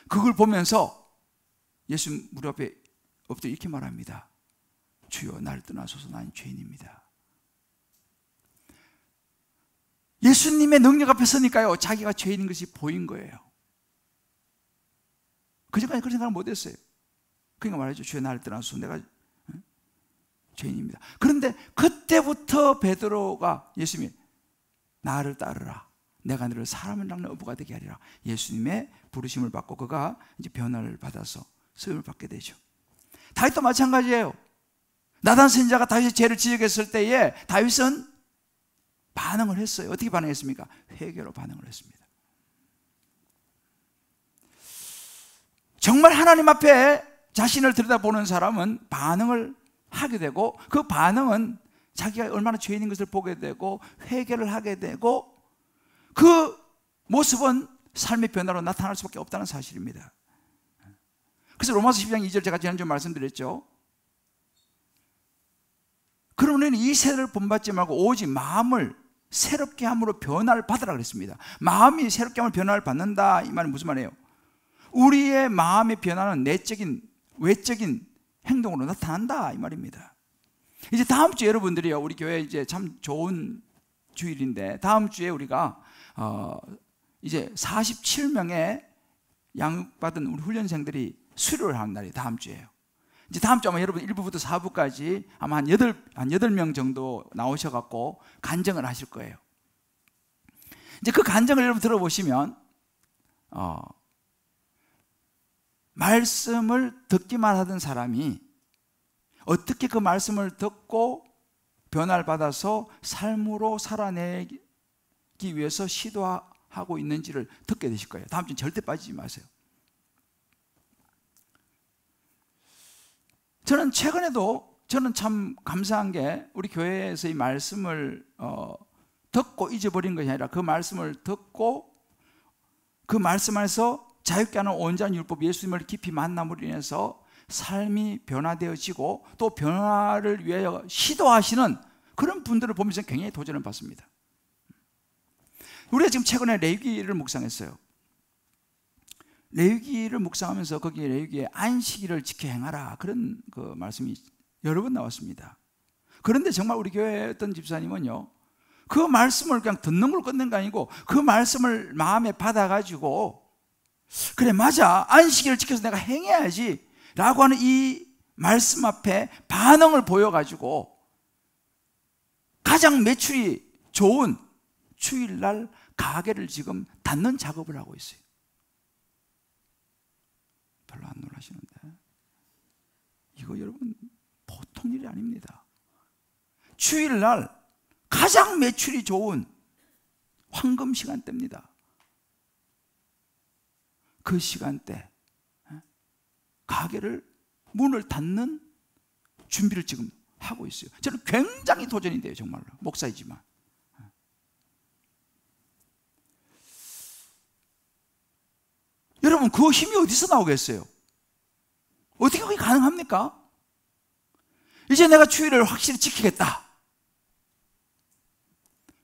그걸 보면서 예수 무릎 앞에 엎드려 이렇게 말합니다. 주여 나를 떠나소서 나는 죄인입니다. 예수님의 능력 앞에 서니까요, 자기가 죄인인 것이 보인 거예요. 그전까지 그런 생각을 못했어요. 그러니까 말하죠. 주여 나를 떠나소서 내가 죄인입니다. 그런데 그때부터 베드로가 예수님이 나를 따르라. 내가 너를 사람을 낚는 어부가 되게 하리라. 예수님의 부르심을 받고 그가 이제 변화를 받아서 쓰임을 받게 되죠. 다윗도 마찬가지예요. 나단 선지자가 다윗의 죄를 지적했을 때에 다윗은 반응을 했어요. 어떻게 반응했습니까? 회개로 반응을 했습니다. 정말 하나님 앞에 자신을 들여다보는 사람은 반응을 하게 되고 그 반응은 자기가 얼마나 죄인인 것을 보게 되고 회개를 하게 되고 그 모습은 삶의 변화로 나타날 수밖에 없다는 사실입니다. 그래서 로마서 12장 2절 제가 지난주에 말씀드렸죠. 그러면 이 세를 본받지 말고 오직 마음을 새롭게 함으로 변화를 받으라 그랬습니다. 마음이 새롭게 함으로 변화를 받는다 이 말은 무슨 말이에요? 우리의 마음의 변화는 내적인 외적인 행동으로 나타난다 이 말입니다. 이제 다음 주에 여러분들이요, 우리 교회 이제 참 좋은 주일인데 다음 주에 우리가 이제 47명의 양육받은 우리 훈련생들이 수료를 하는 날이 다음 주예요. 이제 다음 주 아마 여러분 1부부터 4부까지 아마 한 8명 정도 나오셔갖고 간증을 하실 거예요. 이제 그 간증을 여러분 들어보시면 말씀을 듣기만 하던 사람이 어떻게 그 말씀을 듣고 변화를 받아서 삶으로 살아내기 위해서 시도하고 있는지를 듣게 되실 거예요. 다음 주는 절대 빠지지 마세요. 저는 최근에도 저는 참 감사한 게 우리 교회에서 이 말씀을 듣고 잊어버린 것이 아니라 그 말씀을 듣고 그 말씀 안에서 자유케 하는 온전한 율법 예수님을 깊이 만남으로 인해서 삶이 변화되어지고 또 변화를 위하여 시도하시는 그런 분들을 보면서 굉장히 도전을 받습니다. 우리가 지금 최근에 레위기를 묵상했어요. 레위기를 묵상하면서 거기에 레위기에 안식일을 지켜 행하라 그런 그 말씀이 여러 번 나왔습니다. 그런데 정말 우리 교회의 어떤 집사님은요, 그 말씀을 그냥 듣는 걸 끝낸 게 아니고 그 말씀을 마음에 받아가지고 그래 맞아 안식일을 지켜서 내가 행해야지 라고 하는 이 말씀 앞에 반응을 보여가지고 가장 매출이 좋은 주일날 가게를 지금 닫는 작업을 하고 있어요. 별로 안 놀라시는데 이거 여러분 보통 일이 아닙니다. 주일날 가장 매출이 좋은 황금 시간대입니다. 그 시간대 가게를 문을 닫는 준비를 지금 하고 있어요. 저는 굉장히 도전이 돼요. 정말로 목사이지만 여러분 그 힘이 어디서 나오겠어요? 어떻게 그게 가능합니까? 이제 내가 주일을 확실히 지키겠다.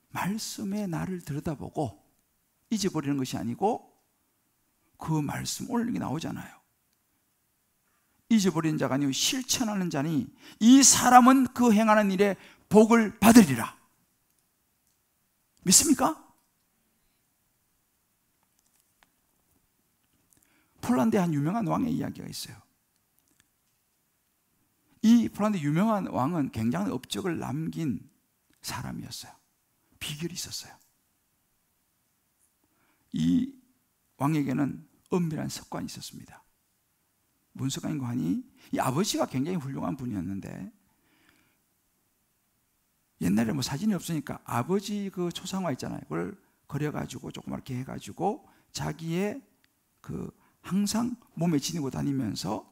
말씀에 나를 들여다보고 잊어버리는 것이 아니고 그 말씀 오늘 이게 나오잖아요. 잊어버리는 자가 아니고 실천하는 자니 이 사람은 그 행하는 일에 복을 받으리라. 믿습니까? 폴란드에 한 유명한 왕의 이야기가 있어요. 이 폴란드 유명한 왕은 굉장한 업적을 남긴 사람이었어요. 비결이 있었어요. 이 왕에게는 엄밀한 습관이 있었습니다. 무슨 습관인가 하니 이 아버지가 굉장히 훌륭한 분이었는데 옛날에 뭐 사진이 없으니까 아버지 그 초상화 있잖아요. 그걸 그려가지고 조그맣게 해가지고 자기의 그 항상 몸에 지니고 다니면서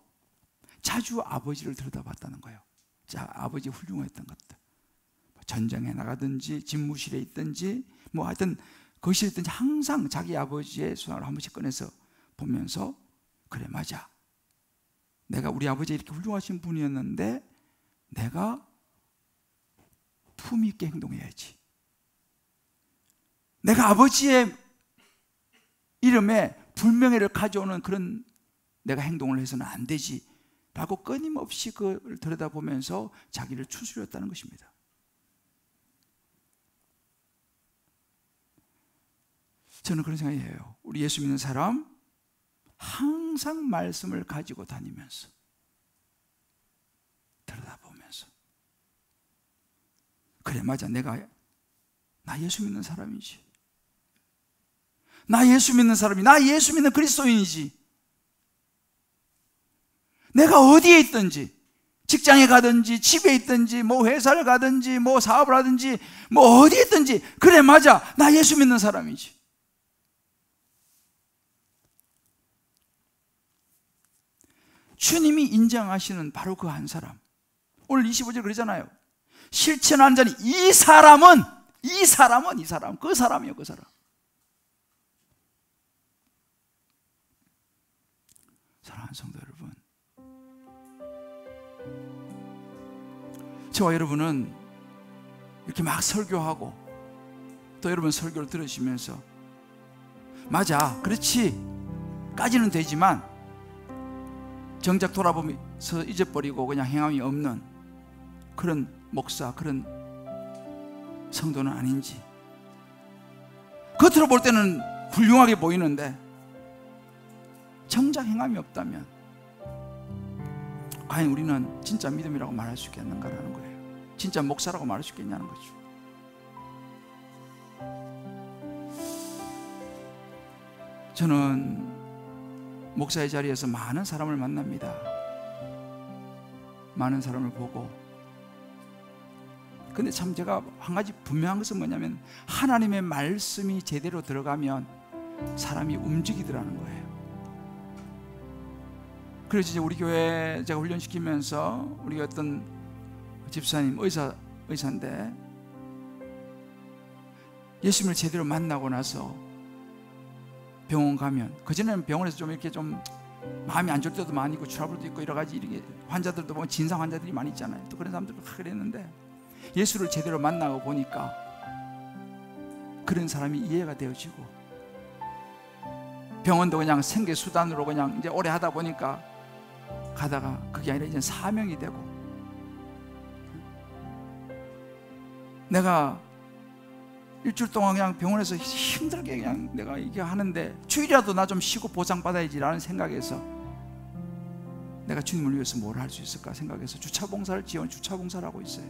자주 아버지를 들여다봤다는 거예요. 자, 아버지 훌륭했던 것들. 전쟁에 나가든지 집무실에 있든지 뭐 하여튼 거실에 있든지 항상 자기 아버지의 수상을 한 번씩 꺼내서 보면서 그래 맞아. 내가 우리 아버지 이렇게 훌륭하신 분이었는데 내가 품위 있게 행동해야지. 내가 아버지의 이름에 불명예를 가져오는 그런 내가 행동을 해서는 안 되지 라고 끊임없이 그걸 들여다보면서 자기를 추스렸다는 것입니다. 저는 그런 생각이 해요. 우리 예수 믿는 사람 항상 말씀을 가지고 다니면서 들여다보면서 그래 맞아 나 예수 믿는 사람이지. 나 예수 믿는 사람이 나 예수 믿는 그리스도인이지. 내가 어디에 있든지 직장에 가든지 집에 있든지 뭐 회사를 가든지 뭐 사업을 하든지 뭐 어디에 있든지 그래 맞아 나 예수 믿는 사람이지. 주님이 인정하시는 바로 그 한 사람. 오늘 25절 그러잖아요. 실천하는 자니 이 사람은 그 사람이요 그 사람. 사랑하는 성도 여러분, 저와 여러분은 이렇게 막 설교하고 또 여러분 설교를 들으시면서 맞아 그렇지 까지는 되지만 정작 돌아보면서 잊어버리고 그냥 행함이 없는 그런 목사, 그런 성도는 아닌지. 겉으로 볼 때는 훌륭하게 보이는데 정작 행함이 없다면 과연 우리는 진짜 믿음이라고 말할 수 있겠는가라는 거예요. 진짜 목사라고 말할 수 있겠냐는 거죠. 저는 목사의 자리에서 많은 사람을 만납니다. 많은 사람을 보고. 근데 참 제가 한 가지 분명한 것은 뭐냐면 하나님의 말씀이 제대로 들어가면 사람이 움직이더라는 거예요. 그래서 이제 우리 교회 제가 훈련시키면서 우리 어떤 집사님 의사인데 예수님을 제대로 만나고 나서 병원 가면, 그전에는 병원에서 좀 이렇게 좀 마음이 안 좋을 때도 많이 있고 트러블도 있고 여러 가지 이렇게 환자들도 보면 진상 환자들이 많이 있잖아요. 또 그런 사람들도 그랬는데 예수를 제대로 만나고 보니까 그런 사람이 이해가 되어지고, 병원도 그냥 생계 수단으로 그냥 이제 오래 하다 보니까 가다가 그게 아니라 이제 사명이 되고, 내가 일주일 동안 그냥 병원에서 힘들게 그냥 내가 이게 하는데 주일이라도 나 좀 쉬고 보상받아야지라는 생각에서 내가 주님을 위해서 뭘 할 수 있을까 생각해서 주차봉사를 주차봉사를 하고 있어요.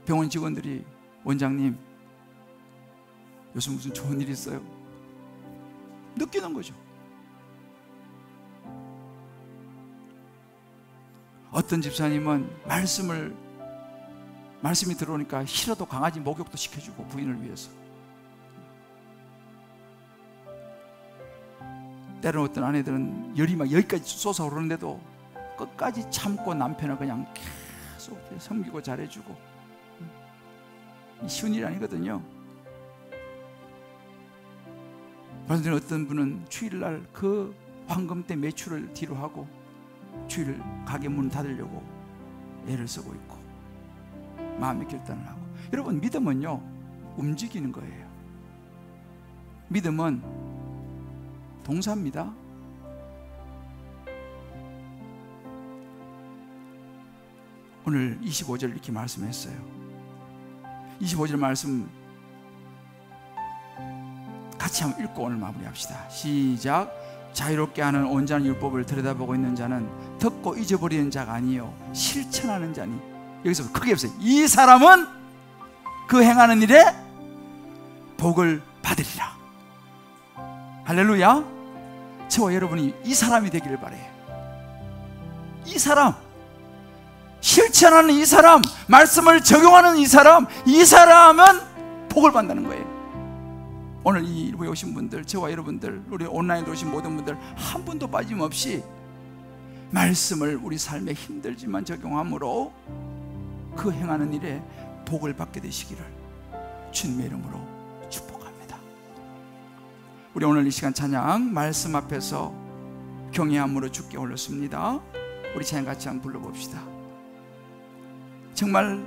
병원 직원들이 원장님 요즘 무슨 좋은 일 있어요? 느끼는 거죠. 어떤 집사님은 말씀이 들어오니까 싫어도 강아지 목욕도 시켜주고 부인을 위해서. 때로는 어떤 아내들은 열이 막 여기까지 솟아오르는데도 끝까지 참고 남편을 그냥 계속 섬기고 잘해주고. 쉬운 일이 아니거든요. 그런데 어떤 분은 주일날 그 황금 때 매출을 뒤로 하고 주일 가게 문 닫으려고 애를 쓰고 있고 마음의 결단을 하고. 여러분, 믿음은요 움직이는 거예요. 믿음은 동사입니다. 오늘 25절 이렇게 말씀했어요. 25절 말씀 같이 한번 읽고 오늘 마무리합시다. 시작. 자유롭게 하는 온전한 율법을 들여다보고 있는 자는 듣고 잊어버리는 자가 아니요 실천하는 자니. 여기서 크게 해보세요. 이 사람은 그 행하는 일에 복을 받으리라. 할렐루야. 저와 여러분이 이 사람이 되기를 바래요. 이 사람, 실천하는 이 사람, 말씀을 적용하는 이 사람은 복을 받는다는 거예요. 오늘 이 일부에 오신 분들, 저와 여러분들, 우리 온라인으로 오신 모든 분들 한 분도 빠짐없이 말씀을 우리 삶에 힘들지만 적용함으로 그 행하는 일에 복을 받게 되시기를 주님의 이름으로 축복합니다. 우리 오늘 이 시간 찬양 말씀 앞에서 경외함으로 주께 올렸습니다. 우리 찬양 같이 한번 불러봅시다. 정말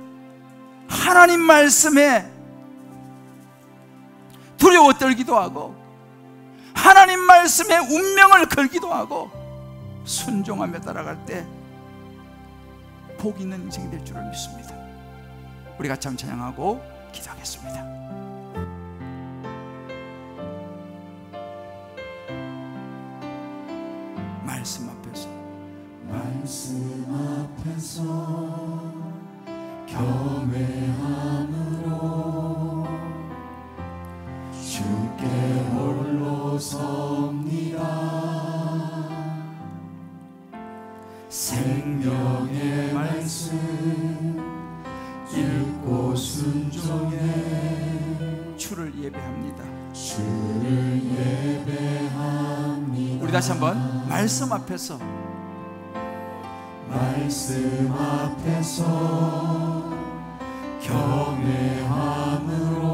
하나님 말씀에 두려워 떨기도 하고 하나님 말씀에 운명을 걸기도 하고 순종하며 따라갈 때 복 있는 인생이 될 줄을 믿습니다. 우리 같이 한번 찬양하고 기도하겠습니다. 말씀 앞에서 경외함으로 주께 홀로 섭니다. 생명의 말씀 읽고 순종해 주를 예배합니다. 우리 다시 한번 말씀 앞에서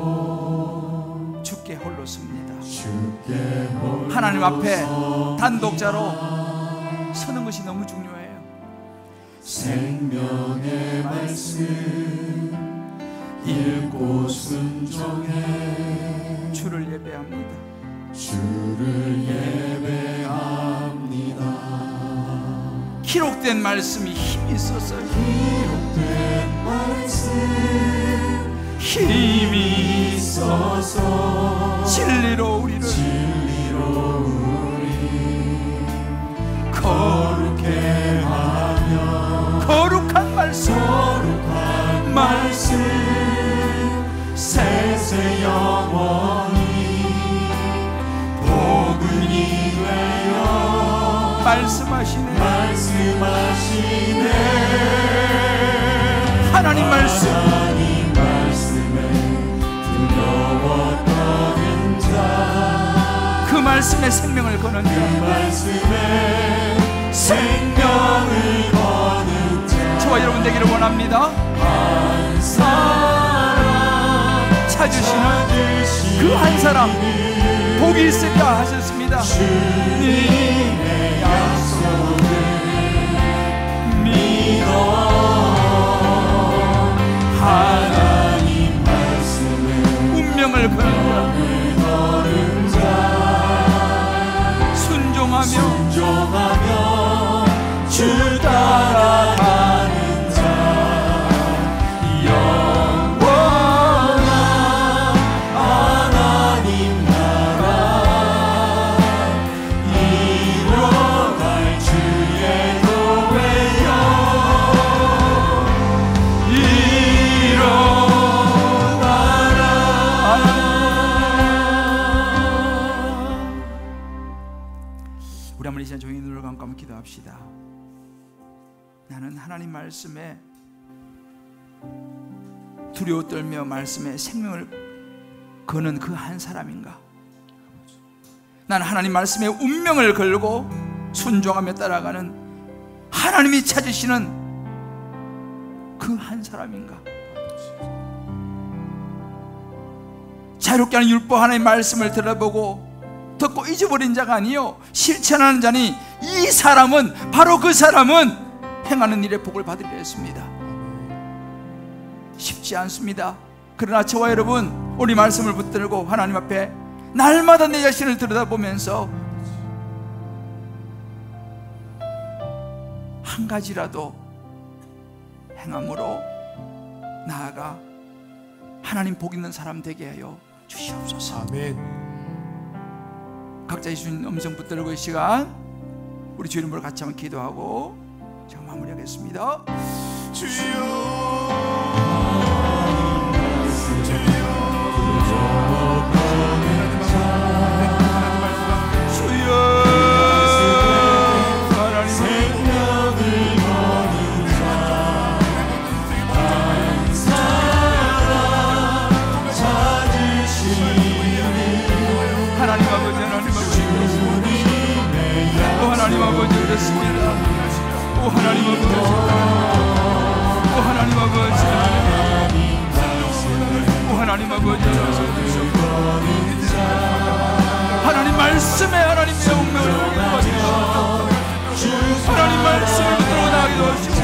경외함으로 주께 홀로 섭니다. 하나님 앞에 단독자로 서는 것이 너무 중요해요. 생명의 말씀 읽고 순종해 주를 예배합니다. 기록된 말씀이 힘이 있었어요. 기록된 말씀 힘이 있어서 진리로 우리 거룩해 하며 거룩한 말씀 세세 영원히 복음이 되어 말씀하시네 하나님 말씀에 두려웠던 자 그 말씀에 생명을 거는 자 저와 여러분 되기를 원합니다. 한 사람 찾으시는 그 한 사람 복이 있을까 하셨습니다. 주님의 약속을 믿어 하나님 말씀에 운명을 거는 자 순종하며 주 따라가는 자 영원한 하나님 나라 이뤄갈 주의 노래여 우리 한번 이 시간 종이 눈을 감고 한번 기도합시다. 나는 하나님 말씀에 두려워 떨며 말씀에 생명을 거는 그 한 사람인가? 나는 하나님 말씀에 운명을 걸고 순종하며 따라가는 하나님이 찾으시는 그 한 사람인가? 자유롭게 하는 율법 하나님의 말씀을 들어보고 듣고 잊어버린 자가 아니요 실천하는 자니 이 사람은 바로 그 사람은 행하는 일에 복을 받으리라 했습니다. 쉽지 않습니다. 그러나 저와 여러분 우리 말씀을 붙들고 하나님 앞에 날마다 내 자신을 들여다보면서 한 가지라도 행함으로 나아가 하나님 복 있는 사람 되게 하여 주시옵소서. 아멘. 각자 주신 음성 붙들고 이 시간 우리 주 이름으로 같이 한번 기도하고 제가 마무리하겠습니다. 주여 하나님 아버지, 하나님 말씀에 하나님의 운명을 구원하시고 하나님 말씀을 붙들어 나가기도 하시고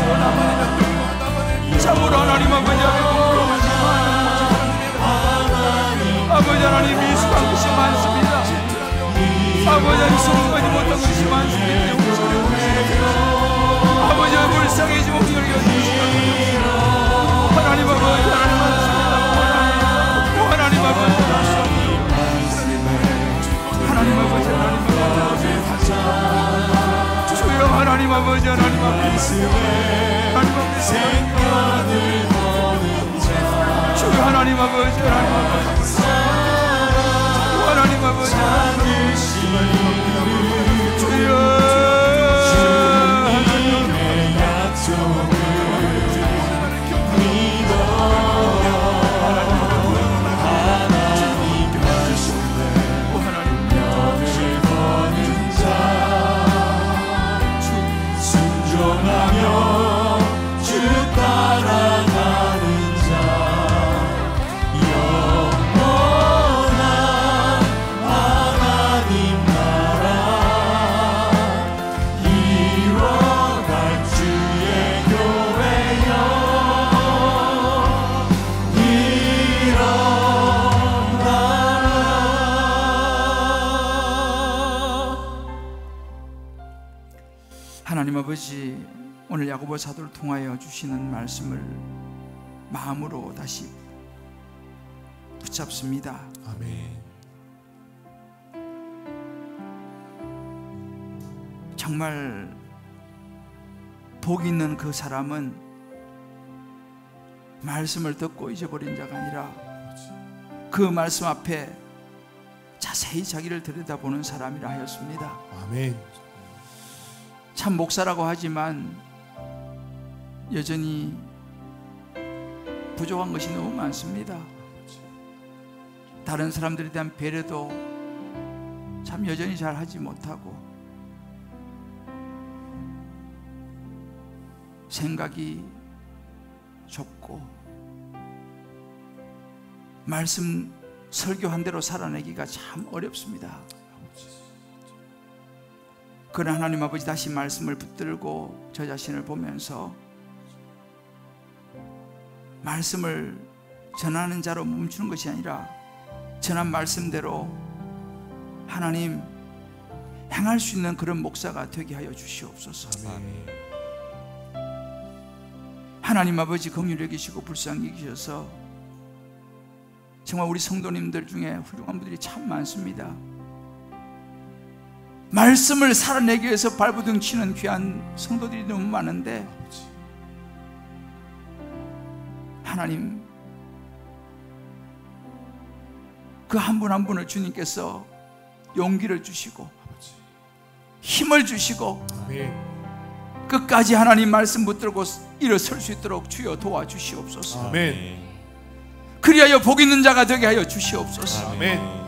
참으로 하나님 아버지, 아버지 하나님 미숙한 것이 많습니다. 아버지 하나님 성공하지 못한 것이 많습니다. 아버지 하나님 불쌍해지고 용서해 주시고 하나님 아버지, 하나님 말씀이라고 하나님 아버지, 하나님 아버지, 하나님 아버지, 주여 하나님 아버지, 하나님 아버지, 하나님 아버지, 주여 하나님 아버지, 하나님 아버지, 하나님 아버지, 주여 하나님 아버지, 오늘 야고보 사도를 통하여 주시는 말씀을 마음으로 다시 붙잡습니다. 아멘. 정말 복 있는 그 사람은 말씀을 듣고 잊어버린 자가 아니라 그 말씀 앞에 자세히 자기를 들여다보는 사람이라 하였습니다. 아멘. 참 목사라고 하지만 여전히 부족한 것이 너무 많습니다. 다른 사람들에 대한 배려도 참 여전히 잘 하지 못하고 생각이 좁고 말씀 설교한 대로 살아내기가 참 어렵습니다. 그러나 하나님 아버지, 다시 말씀을 붙들고 저 자신을 보면서 말씀을 전하는 자로 멈추는 것이 아니라 전한 말씀대로 하나님 행할 수 있는 그런 목사가 되게 하여 주시옵소서. 아멘. 하나님 아버지, 긍휼히 여기시고 불쌍히 여기셔서 정말 우리 성도님들 중에 훌륭한 분들이 참 많습니다. 말씀을 살아내기 위해서 발부둥 치는 귀한 성도들이 너무 많은데 하나님, 그 한 분 한 분을 주님께서 용기를 주시고 힘을 주시고 아멘. 끝까지 하나님 말씀 붙들고 일어설 수 있도록 주여 도와주시옵소서. 아멘. 그리하여 복 있는 자가 되게 하여 주시옵소서. 아멘.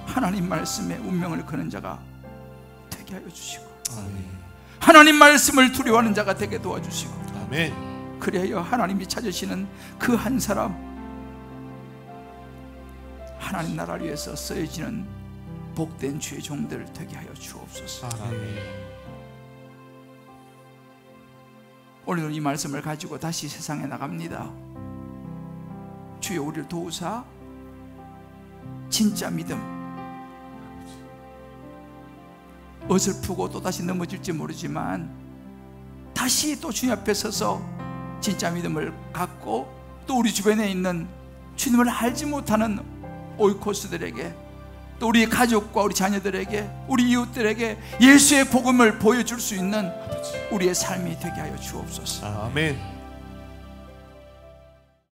하나님 말씀에 운명을 거는 자가 되게 하여 주시고 아멘. 하나님 말씀을 두려워하는 자가 되게 도와주시고 아멘. 그리하여 하나님이 찾으시는 그 한 사람, 하나님 나라를 위해서 쓰여지는 복된 주의 종들 되게 하여 주옵소서. 아멘. 오늘은 이 말씀을 가지고 다시 세상에 나갑니다. 주여 우리를 도우사 진짜 믿음, 어설프고 또다시 넘어질지 모르지만 다시 또 주님 앞에 서서 진짜 믿음을 갖고 또 우리 주변에 있는 주님을 알지 못하는 오이코스들에게, 또 우리 가족과 우리 자녀들에게, 우리 이웃들에게 예수의 복음을 보여줄 수 있는 우리의 삶이 되게 하여 주옵소서. 아멘.